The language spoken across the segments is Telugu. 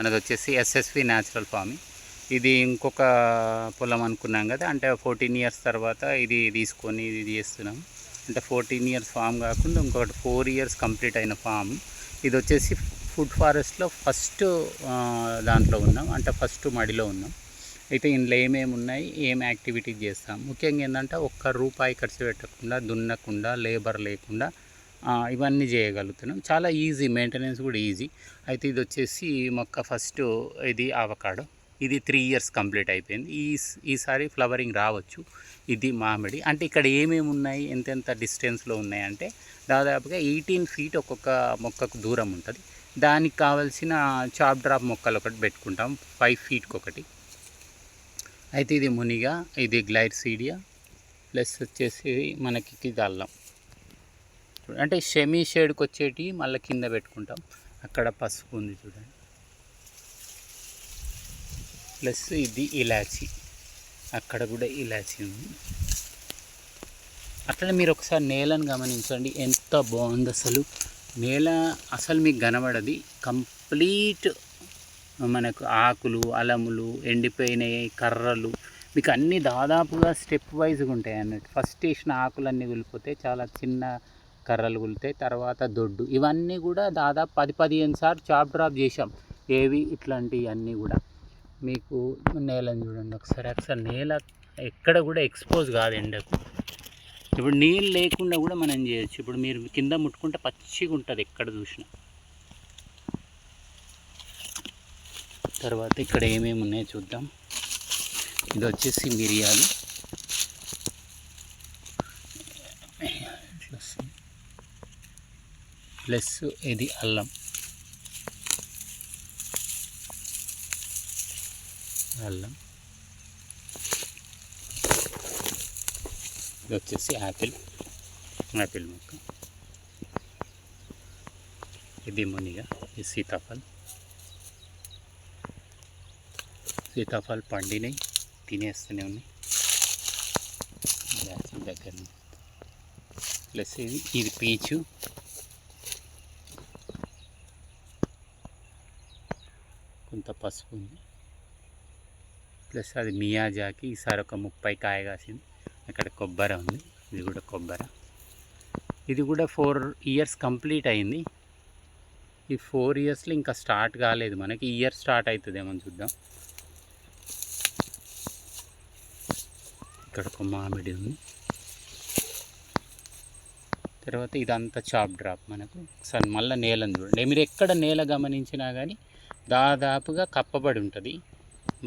మనది వచ్చేసి ఎస్ఎస్వి న్యాచురల్ ఫార్మింగ్. ఇది ఇంకొక పొలం అనుకున్నాం కదా, అంటే 14 ఇయర్స్ తర్వాత ఇది తీసుకొని ఇది చేస్తున్నాం. అంటే 14 ఇయర్స్ ఫామ్ కాకుండా ఇంకొకటి 4 ఇయర్స్ కంప్లీట్ అయిన ఫామ్. ఇది వచ్చేసి ఫుడ్ ఫారెస్ట్లో ఫస్ట్ దాంట్లో ఉన్నాం, అంటే ఫస్ట్ మడిలో ఉన్నాం. అయితే ఇందులో ఏమేమి ఉన్నాయి, ఏం యాక్టివిటీ చేస్తాం, ముఖ్యంగా ఏంటంటే ₹1 ఖర్చు పెట్టకుండా, దున్నకుండా, లేబర్ లేకుండా ఇవన్నీ చేయగలుగుతున్నాం. చాలా ఈజీ, మెయింటెనెన్స్ కూడా ఈజీ. అయితే ఇది వచ్చేసి మొక్క ఫస్ట్ ఇది అవకాడో. ఇది 3 ఇయర్స్ కంప్లీట్ అయిపోయింది. ఈసారి ఫ్లవరింగ్ రావచ్చు. ఇది మామిడి. అంటే ఇక్కడ ఏమేమి ఉన్నాయి, ఎంతెంత డిస్టెన్స్లో ఉన్నాయి అంటే దాదాపుగా 18 ఫీట్ ఒక్కొక్క మొక్కకు దూరం ఉంటుంది. దానికి కావాల్సిన చాప్ డ్రాప్ మొక్కలు ఒకటి పెట్టుకుంటాం, 5 ఫీట్కి ఒకటి. అయితే ఇది మునిగా, ఇది గ్లైర్సీడియా, ప్లస్ వచ్చేసి మనకి ఇది అల్లం. అంటే సెమీ షేడ్కి వచ్చేటి మళ్ళీ కింద పెట్టుకుంటాం. అక్కడ పసుపు ఉంది చూడండి, ప్లస్ ఇది ఇలాచి, అక్కడ కూడా ఇలాచి ఉంది. అట్లనే మీరు ఒకసారి నేలను గమనించండి, ఎంత బాగుంది అసలు. నేల అసలు మీకు కనబడది, కంప్లీట్ మనకు ఆకులు, అలములు, ఎండిపోయినాయి కర్రలు, మీకు అన్నీ దాదాపుగా స్టెప్ వైజ్గా ఉంటాయి అన్నట్టు. ఫస్ట్ వేసిన ఆకులన్నీ కులిపోతాయి, చాలా చిన్న కర్రలు కులుతాయి, తర్వాత దొడ్డు. ఇవన్నీ కూడా దాదాపు 10-15 సార్లు చాప్ డ్రాప్ చేసాం. ఏవి ఇట్లాంటివి అన్నీ కూడా. మీకు నేలను చూడండి ఒకసారి, అసలు నేల ఎక్కడ కూడా ఎక్స్పోజ్ కాదు ఎండకు. ఇప్పుడు నీళ్ళు లేకుండా కూడా మనం చేయొచ్చు. ఇప్పుడు మీరు కింద ముట్టుకుంటే పచ్చిగా ఉంటుంది ఎక్కడ చూసినా. తర్వాత ఇక్కడ ఏమేమి ఉన్నాయో చూద్దాం. ఇది వచ్చేసి మిరియాలు, ప్లస్ ఇది అల్లం, ఇది వచ్చేసి యాపిల్ మొక్క, ఇది మునిగా, ఇది సీతాఫల్ పండినాయి, తినేస్తూనే ఉన్నాయి దగ్గర. ప్లస్ ఇది పీచు, కొంత పసుపు ఉంది, ప్లస్ అది మియాజాకి. ఈసారి ఒక 30 కాయ కాసింది. అక్కడ కొబ్బరి ఉంది, ఇది కూడా కొబ్బరి. ఇది కూడా 4 ఇయర్స్ కంప్లీట్ అయింది. ఈ 4 ఇయర్స్లో ఇంకా స్టార్ట్ కాలేదు మనకి, ఈ ఇయర్ స్టార్ట్ అవుతుందేమో చూద్దాం. ఇక్కడ ఒక మామిడి ఉంది. తర్వాత ఇదంతా చాప్ డ్రాప్ మనకు. ఒకసారి మళ్ళీ నేలను చూడండి. మీరు ఎక్కడ నేల గమనించినా కానీ దాదాపుగా కప్పబడి ఉంటుంది,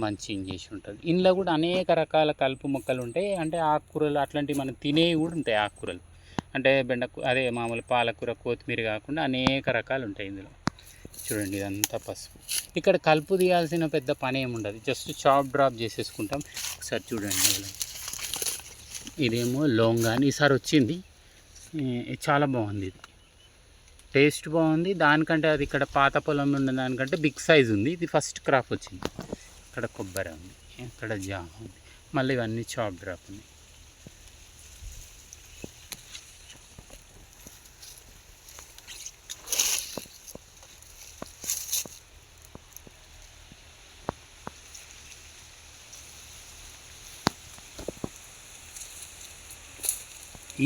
మంచిగా చేసి ఉంటుంది. ఇందులో కూడా అనేక రకాల కలుపు మొక్కలు ఉంటాయి. అంటే ఆకుకూరలు అట్లాంటివి మనం తినేవి కూడా ఉంటాయి. ఆకుకూరలు అంటే అదే మామూలు పాలకూర, కొత్తిమీర కాకుండా అనేక రకాలు ఉంటాయి ఇందులో. చూడండి ఇదంతా పసుపు. ఇక్కడ కలుపు తీయాల్సిన పెద్ద పని ఏమి ఉండదు, జస్ట్ చాప్ డ్రాప్ చేసేసుకుంటాం. ఒకసారి చూడండి, ఇదేమో లొంగాని ఈసారి వచ్చింది, చాలా బాగుంది. ఇది టేస్ట్ బాగుంది. దానికంటే అది ఇక్కడ పాత పొలం ఉన్న దానికంటే బిగ్ సైజ్ ఉంది. ఇది ఫస్ట్ క్రాప్ వచ్చింది. ఇక్కడ కొబ్బరి ఉంది, ఇక్కడ జామ ఉంది, మళ్ళీ ఇవన్నీ చాప్ డ్రాప్ ఉన్నాయి.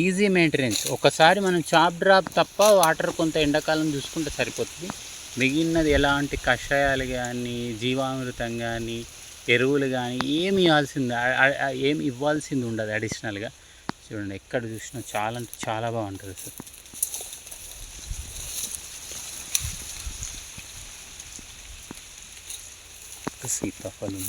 Easy maintenance. ఒకసారి మనం చాప్ డ్రాప్ తప్ప వాటర్ కొంత ఎండాకాలం చూసుకుంటే సరిపోతుంది. మిగిలినది ఎలాంటి కషాయాలు కానీ, జీవామృతం కానీ, ఎరువులు కానీ ఏమి ఇవ్వాల్సింది ఉండదు అడిషనల్గా. చూడండి ఎక్కడ చూసినా చాలా అంటే చాలా బాగుంటుంది అసలు. సీతాఫలం